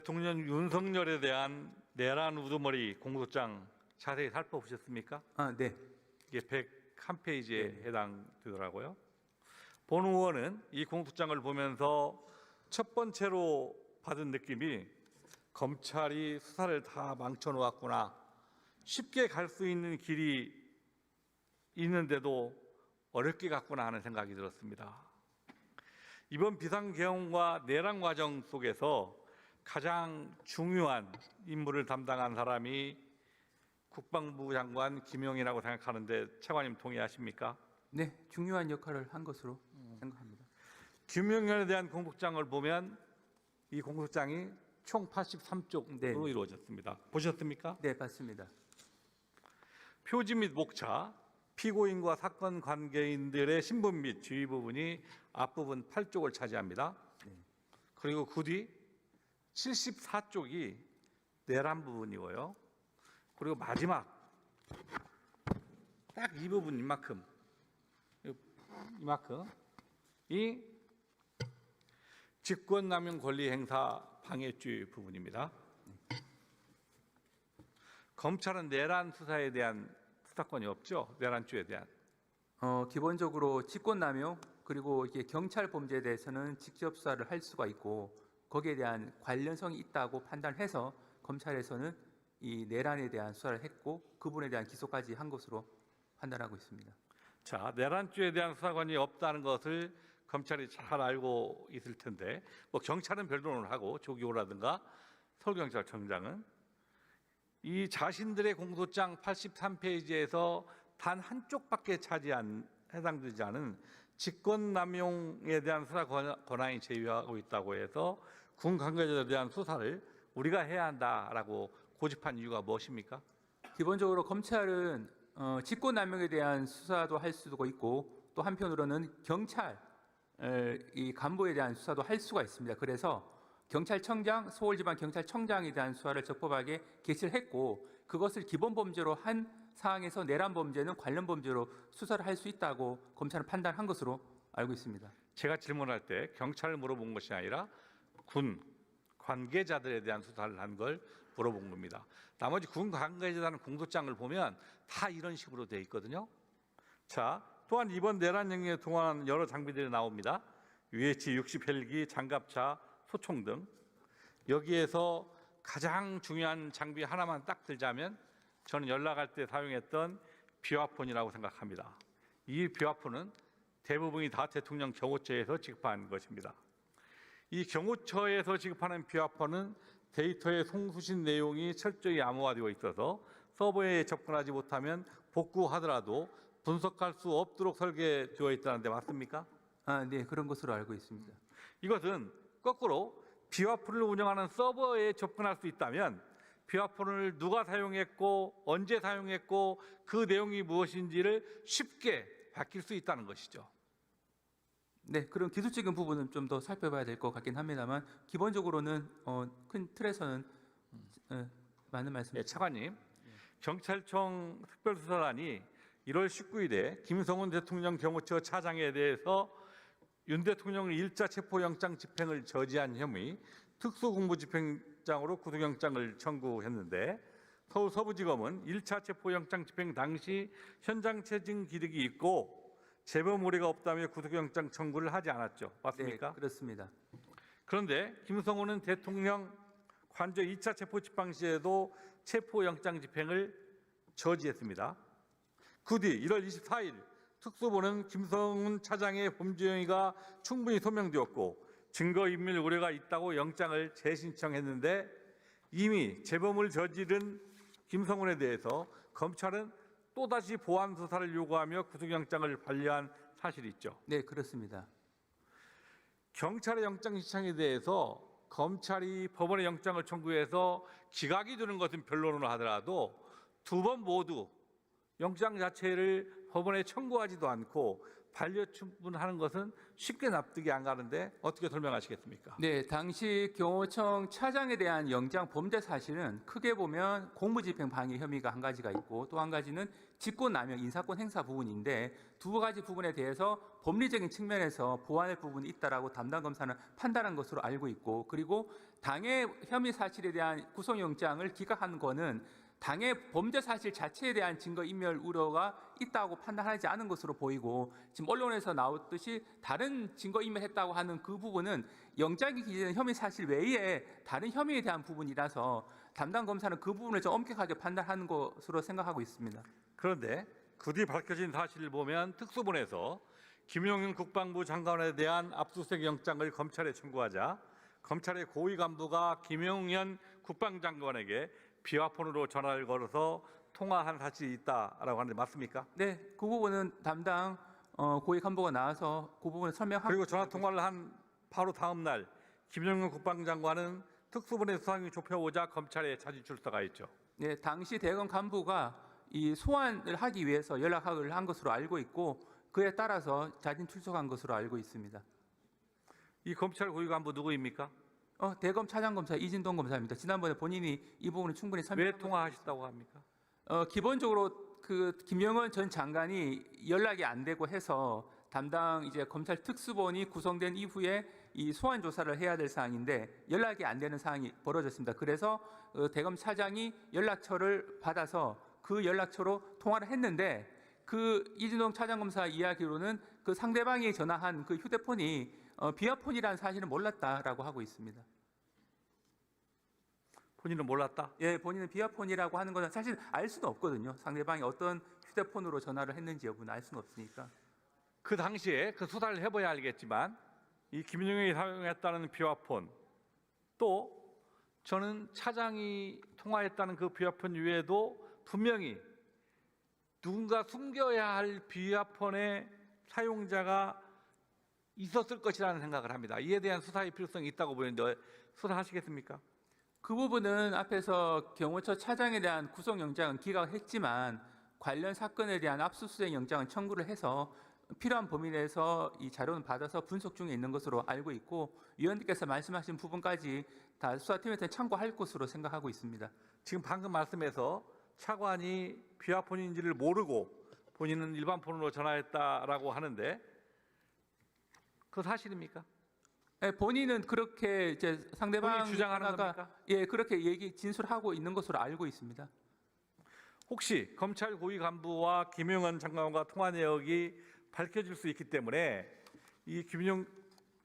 대통령 윤석열에 대한 내란 우두머리 공소장 자세히 살펴보셨습니까? 네. 이게 101페이지에 해당되더라고요. 본 의원은 이 공소장을 보면서 첫 번째로 받은 느낌이 검찰이 수사를 다 망쳐놓았구나. 쉽게 갈 수 있는 길이 있는데도 어렵게 갔구나 하는 생각이 들었습니다. 이번 비상계엄과 내란 과정 속에서 가장 중요한 임무를 담당한 사람이 국방부 장관 김용이라고 생각하는데 차관님 동의하십니까? 네, 중요한 역할을 한 것으로 생각합니다. 김용현에 대한 공소장을 보면 이 공소장이 총 83쪽으로 네. 이루어졌습니다. 보셨습니까? 네, 맞습니다. 표지 및 목차, 피고인과 사건 관계인들의 신분 및 지휘 부분이 앞부분 8쪽을 차지합니다. 그리고 그 뒤 74쪽이 내란 부분이고요. 그리고 마지막 딱 이 부분 이만큼 이 직권남용 권리행사 방해죄 부분입니다. 검찰은 내란 수사에 대한 수사권이 없죠. 내란죄에 대한. 기본적으로 직권남용 그리고 이게 경찰 범죄에 대해서는 직접 수사를 할 수가 있고 거기에 대한 관련성이 있다고 판단해서 검찰에서는 이 내란에 대한 수사를 했고 그분에 대한 기소까지 한 것으로 판단하고 있습니다. 자, 내란죄에 대한 수사권이 없다는 것을 검찰이 잘 알고 있을 텐데, 뭐 경찰은 별도로 하고 조기호라든가 서울경찰청장은 이 자신들의 공소장 83페이지에서 단 한쪽밖에 해당되지 않은 직권남용에 대한 수사 권한이 제외하고 있다고 해서 군 관계자들에 대한 수사를 우리가 해야 한다라고 고집한 이유가 무엇입니까? 기본적으로 검찰은 직권남용에 대한 수사도 할 수도 있고 또 한편으로는 경찰 이 간부에 대한 수사도 할 수가 있습니다. 그래서 경찰청장, 서울지방경찰청장에 대한 수사를 적법하게 개시를 했고 그것을 기본 범죄로 한 사항에서 내란 범죄는 관련 범죄로 수사를 할 수 있다고 검찰은 판단한 것으로 알고 있습니다. 제가 질문할 때 경찰을 물어본 것이 아니라 군 관계자들에 대한 수사를 한 걸 물어본 겁니다. 나머지 군 관계자라는 공소장을 보면 다 이런 식으로 돼 있거든요. 자, 또한 이번 내란 영역에 동원한 여러 장비들이 나옵니다. UH-60 헬기, 장갑차, 소총 등. 여기에서 가장 중요한 장비 하나만 딱 들자면 저는 연락할 때 사용했던 비화폰이라고 생각합니다. 이 비화폰은 대부분이 다 대통령 경호처에서 지급한 것입니다. 이 경호처에서 지급하는 비화폰은 데이터의 송수신 내용이 철저히 암호화되어 있어서 서버에 접근하지 못하면 복구하더라도 분석할 수 없도록 설계되어 있다는데 맞습니까? 네, 그런 것으로 알고 있습니다. 이것은 거꾸로 비화폰을 운영하는 서버에 접근할 수 있다면 비화폰을 누가 사용했고 언제 사용했고 그 내용이 무엇인지를 쉽게 밝힐 수 있다는 것이죠. 네, 그런 기술적인 부분은 좀 더 살펴봐야 될 것 같긴 합니다만 기본적으로는 큰 틀에서는 맞는 말씀. 네, 차관님, 경찰청 특별수사단이 1월 19일에 김성훈 대통령 경호처 차장에 대해서 윤 대통령의 1차 체포영장 집행을 저지한 혐의 특수공무집행장으로 구속영장을 청구했는데 서울 서부지검은 1차 체포영장 집행 당시 현장 체증 기록이 있고 재범 우려가 없다며 구속영장 청구를 하지 않았죠. 맞습니까? 네, 그렇습니다. 그런데 김성훈은 대통령 관저 2차 체포집행 시에도 체포영장 집행을 저지했습니다. 그 뒤 1월 24일 특수부는 김성훈 차장의 범죄 행위가 충분히 소명되었고 증거인멸 우려가 있다고 영장을 재신청했는데 이미 재범을 저지른 김성훈에 대해서 검찰은 또다시 보완 수사를 요구하며 구속영장을 반려한 사실이 있죠. 네, 그렇습니다. 경찰의 영장 신청에 대해서 검찰이 법원에 영장을 청구해서 기각이 되는 것은 변론으로 하더라도 두 번 모두 영장 자체를 법원에 청구하지도 않고 반려충분하는 것은 쉽게 납득이 안 가는데 어떻게 설명하시겠습니까? 네, 당시 경호청 차장에 대한 영장 범죄 사실은 크게 보면 공무집행 방해 혐의가 한 가지가 있고 또 한 가지는 직권남용 인사권 행사 부분인데 두 가지 부분에 대해서 법리적인 측면에서 보완할 부분이 있다라고 담당 검사는 판단한 것으로 알고 있고 그리고 당의 혐의 사실에 대한 구속영장을 기각한 거는 당의 범죄 사실 자체에 대한 증거 인멸 우려가 있다고 판단하지 않은 것으로 보이고 지금 언론에서 나왔듯이 다른 증거 인멸했다고 하는 그 부분은 영장이 기재된 혐의 사실 외에 다른 혐의에 대한 부분이라서 담당 검사는 그 부분을 좀 엄격하게 판단하는 것으로 생각하고 있습니다. 그런데 그 뒤 밝혀진 사실을 보면 특수본에서 김용윤 국방부 장관에 대한 압수수색 영장을 검찰에 청구하자 검찰의 고위 간부가 김용현 국방장관에게 비화폰으로 전화를 걸어서 통화한 사실이 있다라고 하는데 맞습니까? 네, 그 부분은 담당 고위 간부가 나와서 그 부분을 설명하고 그리고 전화 통화를 한 바로 다음 날 김용현 국방장관은 특수본의 수사경위 좁혀오자 검찰에 자진 출석하였죠. 네, 당시 대검 간부가 이 소환을 하기 위해서 연락을 한 것으로 알고 있고 그에 따라서 자진 출석한 것으로 알고 있습니다. 이 검찰 고위 간부 누구입니까? 대검 차장검사 이진동 검사입니다. 지난번에 본인이 이 부분을 충분히 왜 설명한 통화하셨다고 합니까? 기본적으로 그 김영헌 전 장관이 연락이 안 되고 해서 담당 이제 검찰 특수본이 구성된 이후에 이 소환 조사를 해야 될 사항인데 연락이 안 되는 상황이 벌어졌습니다. 그래서 대검 차장이 연락처를 받아서 그 연락처로 통화를 했는데 그 이진동 차장검사 이야기로는 그 상대방이 전화한 그 휴대폰이 비화폰이라는 사실은 몰랐다라고 하고 있습니다. 본인은 몰랐다? 예, 본인은 비화폰이라고 하는 것은 사실 알 수는 없거든요. 상대방이 어떤 휴대폰으로 전화를 했는지 여부는 알 수는 없으니까. 그 당시에 그 수사를 해봐야 알겠지만 이 김용현이 사용했다는 비화폰 또 저는 차장이 통화했다는 그 비화폰 외에도 분명히 누군가 숨겨야 할 비화폰의 사용자가 있었을 것이라는 생각을 합니다. 이에 대한 수사의 필요성이 있다고 보이는데 수사하시겠습니까? 그 부분은 앞에서 경호처 차장에 대한 구속영장은 기각했지만 관련 사건에 대한 압수수색 영장은 청구를 해서 필요한 범위 내에서 이 자료는 받아서 분석 중에 있는 것으로 알고 있고 위원님께서 말씀하신 부분까지 다 수사팀한테 참고할 것으로 생각하고 있습니다. 지금 방금 말씀에서 차관이 비화폰인지를 모르고 본인은 일반 폰으로 전화했다라고 하는데 그 사실입니까? 네, 본인은 그렇게 이제 상대방 본인이 주장하는 겁니까? 예, 그렇게 진술하고 있는 것으로 알고 있습니다. 혹시 검찰 고위 간부와 김용현 장관과 통화 내역이 밝혀질 수 있기 때문에 이 김용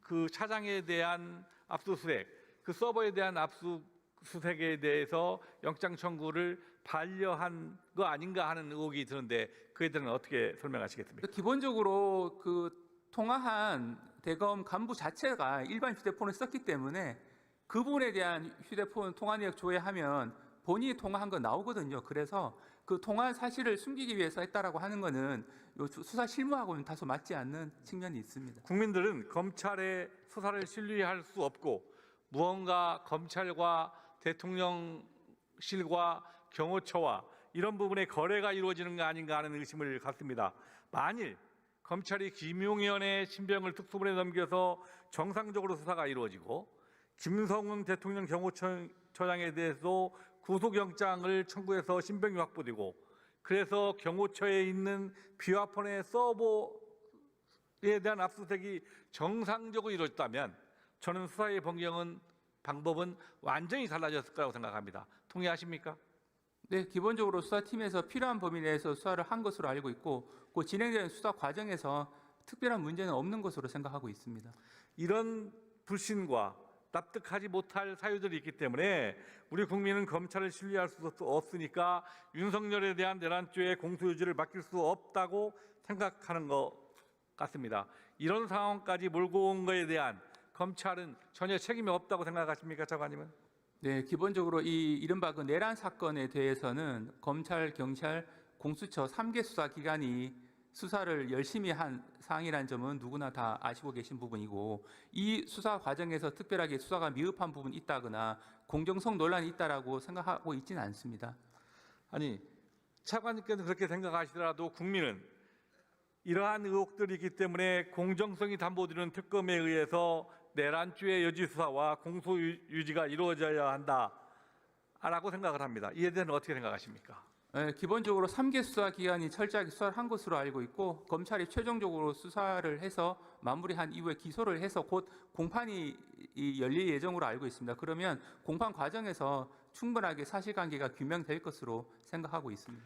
그 차장에 대한 압수수색, 그 서버에 대한 압수수색에 대해서 영장 청구를 반려한 거 아닌가 하는 의혹이 드는데 그에 대해서는 어떻게 설명하시겠습니까? 기본적으로 그 통화한 대검 간부 자체가 일반 휴대폰을 썼기 때문에 그분에 대한 휴대폰 통화 내역 조회하면 본인이 통화한 거 나오거든요. 그래서 그 통화 사실을 숨기기 위해서 했다라고 하는 거는 수사 실무하고는 다소 맞지 않는 측면이 있습니다. 국민들은 검찰의 수사를 신뢰할 수 없고 무언가 검찰과 대통령실과 경호처와 이런 부분의 거래가 이루어지는 거 아닌가 하는 의심을 갖습니다. 만일 검찰이 김용현의 신병을 특수본에 넘겨서 정상적으로 수사가 이루어지고 김성훈 대통령 경호처장에 대해서 구속영장을 청구해서 신병이 확보되고 그래서 경호처에 있는 비화폰의 서버에 대한 압수수색이 정상적으로 이루어졌다면 저는 수사의 방법은 완전히 달라졌을 거라고 생각합니다. 동의하십니까? 네, 기본적으로 수사팀에서 필요한 범위 내에서 수사를 한 것으로 알고 있고 그 진행되는 수사 과정에서 특별한 문제는 없는 것으로 생각하고 있습니다. 이런 불신과 납득하지 못할 사유들이 있기 때문에 우리 국민은 검찰을 신뢰할 수 없으니까 윤석열에 대한 내란죄의 공소유지를 맡길 수 없다고 생각하는 것 같습니다. 이런 상황까지 몰고 온 것에 대한 검찰은 전혀 책임이 없다고 생각하십니까, 차관님은? 네, 기본적으로 이 이른바 그 내란 사건에 대해서는 검찰, 경찰, 공수처 3개 수사 기관이 수사를 열심히 한 사항이라는 점은 누구나 다 아시고 계신 부분이고 이 수사 과정에서 특별하게 수사가 미흡한 부분이 있다거나 공정성 논란이 있다라고 생각하고 있지는 않습니다. 아니, 차관님께서 그렇게 생각하시더라도 국민은 이러한 의혹들이 있기 때문에 공정성이 담보되는 특검에 의해서 내란죄의 여지 수사와 공소 유지가 이루어져야 한다라고 생각을 합니다. 이에 대해서는 어떻게 생각하십니까? 기본적으로 3개 수사 기관이 철저하게 수사를 한 것으로 알고 있고 검찰이 최종적으로 수사를 해서 마무리한 이후에 기소를 해서 곧 공판이 열릴 예정으로 알고 있습니다. 그러면 공판 과정에서 충분하게 사실관계가 규명될 것으로 생각하고 있습니다.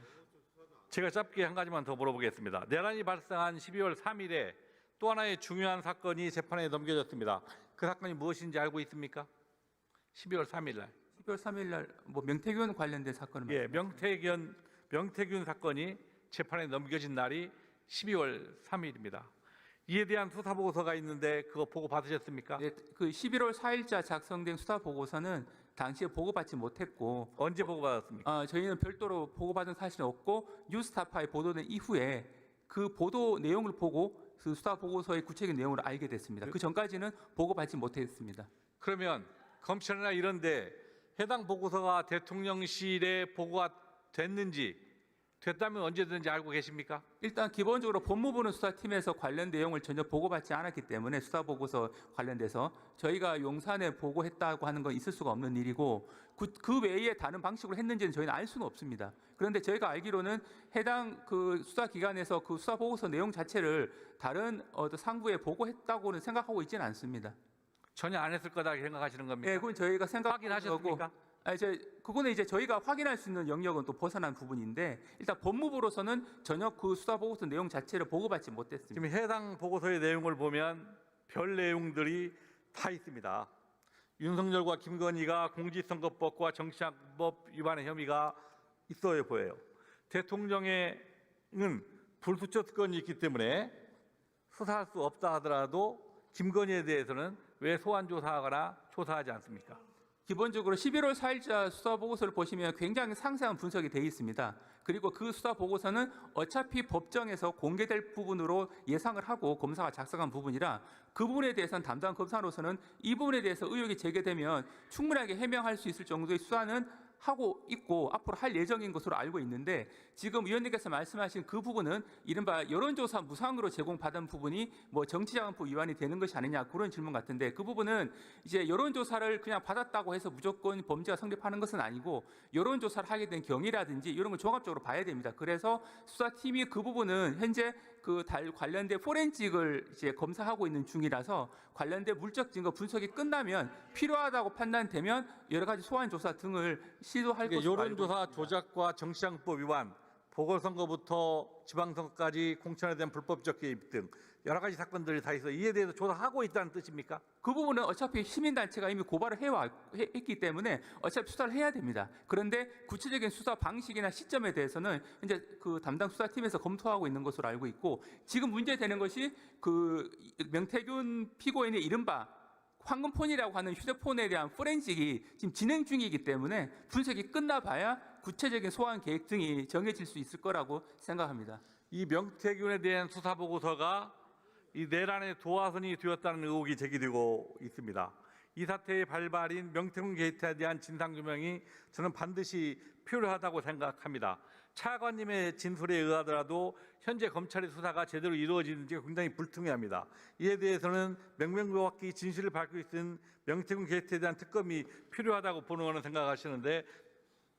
제가 짧게 한 가지만 더 물어보겠습니다. 내란이 발생한 12월 3일에 또 하나의 중요한 사건이 재판에 넘겨졌습니다. 그 사건이 무엇인지 알고 있습니까? 12월 3일 날. 12월 3일 날 명태균 관련된 사건을 예, 명태균 사건이 재판에 넘겨진 날이 12월 3일입니다. 이에 대한 수사 보고서가 있는데 그거 보고 받으셨습니까? 네, 그 11월 4일자 작성된 수사 보고서는 당시에 보고받지 못했고 언제 보고 받았습니까? 저희는 별도로 보고받은 사실은 없고 뉴스타파에 보도된 이후에 그 보도 내용을 보고 그 수사 보고서의 구체적인 내용을 알게 됐습니다. 그 전까지는 보고받지 못했습니다. 그러면 검찰이나 이런데 해당 보고서가 대통령실에 보고가 됐다면 언제든지 알고 계십니까? 일단 기본적으로 법무부는 수사팀에서 관련 내용을 전혀 보고받지 않았기 때문에 수사 보고서 관련돼서 저희가 용산에 보고했다고 하는 건 있을 수가 없는 일이고 그 외에 다른 방식으로 했는지는 저희는 알 수는 없습니다. 그런데 저희가 알기로는 해당 그 수사 기관에서 그 수사 보고서 내용 자체를 다른 상부에 보고했다고는 생각하고 있지는 않습니다. 전혀 안 했을 거다 생각하시는 겁니까? 네, 그건 저희가 확인하셨습니까? 그거는 이제 저희가 확인할 수 있는 영역은 또 벗어난 부분인데 일단 법무부로서는 전혀 그 수사 보고서 내용 자체를 보고받지 못했습니다. 지금 해당 보고서의 내용을 보면 별 내용들이 다 있습니다. 윤석열과 김건희가 공직선거법과 정치자금법 위반의 혐의가 있어 보여요. 대통령에는 불수처 특권이 있기 때문에 수사할 수 없다 하더라도 김건희에 대해서는 왜 소환 조사하거나 조사하지 않습니까? 기본적으로 11월 4일자 수사 보고서를 보시면 굉장히 상세한 분석이 되어 있습니다. 그리고 그 수사 보고서는 어차피 법정에서 공개될 부분으로 예상을 하고 검사가 작성한 부분이라 그 부분에 대해서는 담당 검사로서는 이 부분에 대해서 의혹이 제기되면 충분하게 해명할 수 있을 정도의 수사는 하고 있고 앞으로 할 예정인 것으로 알고 있는데 지금 위원님께서 말씀하신 그 부분은 이른바 여론조사 무상으로 제공받은 부분이 뭐 정치자금법 위반이 되는 것이 아니냐 그런 질문 같은데 그 부분은 이제 여론조사를 그냥 받았다고 해서 무조건 범죄가 성립하는 것은 아니고 여론조사를 하게 된 경위라든지 이런 걸 종합적으로 봐야 됩니다. 그래서 수사팀이 그 부분은 현재 그 관련된 포렌식을 이제 검사하고 있는 중이라서 관련된 물적 증거 분석이 끝나면 필요하다고 판단되면 여러 가지 소환 조사 등을 시도할 것으로 알고 여론조사 있습니다. 조작과 정치자금법 위반, 보궐선거부터 지방선거까지 공천에 대한 불법적 개입 등 여러 가지 사건들이 다 있어 이에 대해서 조사하고 있다는 뜻입니까? 그 부분은 어차피 시민단체가 이미 고발을 했기 때문에 어차피 수사를 해야 됩니다. 그런데 구체적인 수사 방식이나 시점에 대해서는 이제 그 담당 수사팀에서 검토하고 있는 것으로 알고 있고 지금 문제되는 것이 그 명태균 피고인의 이른바 황금폰이라고 하는 휴대폰에 대한 포렌식이 지금 진행 중이기 때문에 분석이 끝나봐야 구체적인 소환 계획 등이 정해질 수 있을 거라고 생각합니다. 이 명태균에 대한 수사 보고서가 이 내란의 도화선이 되었다는 의혹이 제기되고 있습니다. 이 사태의 발발인 명태균 게이트에 대한 진상규명이 저는 반드시 필요하다고 생각합니다. 차관님의 진술에 의하더라도 현재 검찰의 수사가 제대로 이루어지는지 굉장히 불투명합니다. 이에 대해서는 명명백백히 진실을 밝히고 있는 명태균 게이트에 대한 특검이 필요하다고 보는 거는 생각하시는데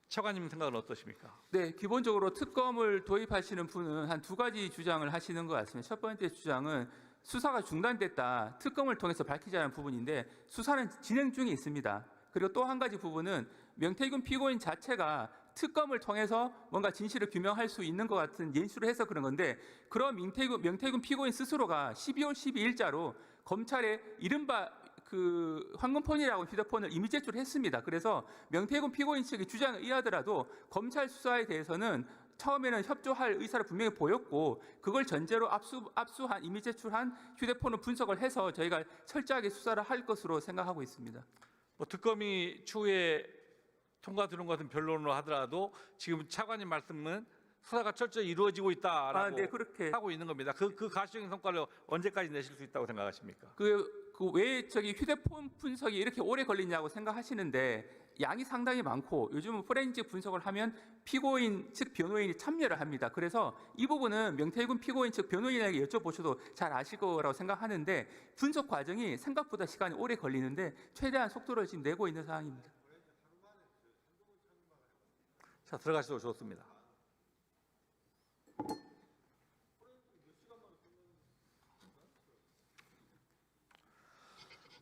차관님 생각은 어떠십니까? 네, 기본적으로 특검을 도입하시는 분은 한 두 가지 주장을 하시는 것 같습니다. 첫 번째 주장은 수사가 중단됐다, 특검을 통해서 밝히자는 부분인데 수사는 진행 중에 있습니다. 그리고 또 한 가지 부분은 명태균 피고인 자체가 특검을 통해서 뭔가 진실을 규명할 수 있는 것 같은 연출을 해서 그런 건데 그런 명태균 피고인 스스로가 12월 12일자로 검찰에 이른바 그 황금폰이라고 휴대폰을 이미 제출했습니다. 그래서 명태균 피고인 측의 주장에 의하더라도 검찰 수사에 대해서는 처음에는 협조할 의사를 분명히 보였고 그걸 전제로 압수한 이미 제출한 휴대폰을 분석을 해서 저희가 철저하게 수사를 할 것으로 생각하고 있습니다. 뭐 특검이 추후에 통과되는 것은 변론으로 하더라도 지금 차관님 말씀은 수사가 철저히 이루어지고 있다라고 네, 그렇게 하고 있는 겁니다. 그 가시적인 성과를 언제까지 내실 수 있다고 생각하십니까? 그 왜 저기 휴대폰 분석이 이렇게 오래 걸리냐고 생각하시는데 양이 상당히 많고 요즘은 포렌식 분석을 하면 피고인 측 변호인이 참여를 합니다. 그래서 이 부분은 명태균 피고인 측 변호인에게 여쭤보셔도 잘 아실 거라고 생각하는데 분석 과정이 생각보다 시간이 오래 걸리는데 최대한 속도를 지금 내고 있는 상황입니다. 자, 들어가시도 좋습니다.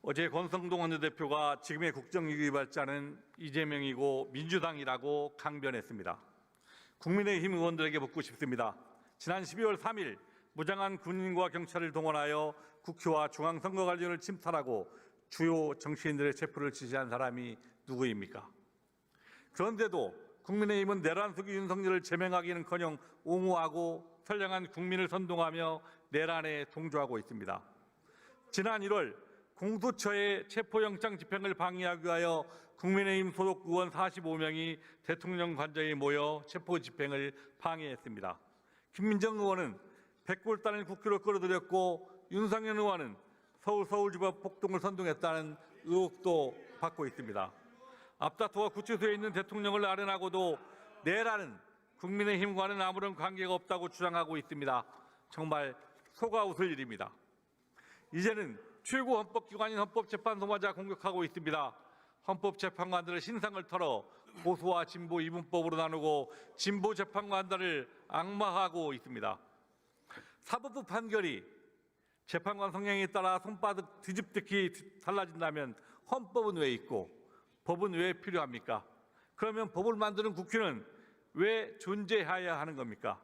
어제 권성동 원내대표가 지금의 국정위기 발자는 이재명이고 민주당이라고 강변했습니다. 국민의힘 의원들에게 묻고 싶습니다. 지난 12월 3일 무장한 군인과 경찰을 동원하여 국회와 중앙선거관리위원회를 침탈하고 주요 정치인들의 체포를 지시한 사람이 누구입니까? 그런데도 국민의힘은 내란 속의 윤석열을 제명하기는커녕 옹호하고 선량한 국민을 선동하며 내란에 동조하고 있습니다. 지난 1월 공수처의 체포영장 집행을 방해하기 위하여 국민의힘 소속 의원 45명이 대통령 관저에 모여 체포 집행을 방해했습니다. 김민정 의원은 백골단을 국회로 끌어들였고 윤상현 의원은 서울지법 폭동을 선동했다는 의혹도 받고 있습니다. 앞다투어 구치소에 있는 대통령을 아련하고도 내란은 국민의힘과는 아무런 관계가 없다고 주장하고 있습니다. 정말 속아 웃을 일입니다. 이제는 최고 헌법기관인 헌법재판소마저 공격하고 있습니다. 헌법재판관들의 신상을 털어 보수와 진보 이분법으로 나누고 진보 재판관들을 악마하고 있습니다. 사법부 판결이 재판관 성향에 따라 손바닥 뒤집듯이 달라진다면 헌법은 왜 있고 법은 왜 필요합니까? 그러면 법을 만드는 국회는 왜 존재해야 하는 겁니까?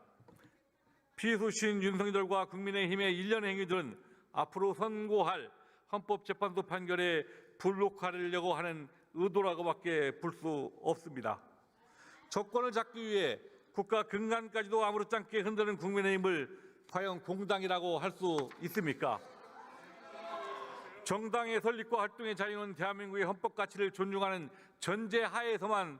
피의수신 윤석열과 국민의힘의 일련의 행위들은 앞으로 선고할 헌법재판소 판결에 불복하려고 하는 의도라고밖에 볼 수 없습니다. 정권을 잡기 위해 국가 근간까지도 아무렇지 않게 흔드는 국민의힘을 과연 공당이라고 할 수 있습니까? 정당의 설립과 활동의 자유는 대한민국의 헌법 가치를 존중하는 전제 하에서만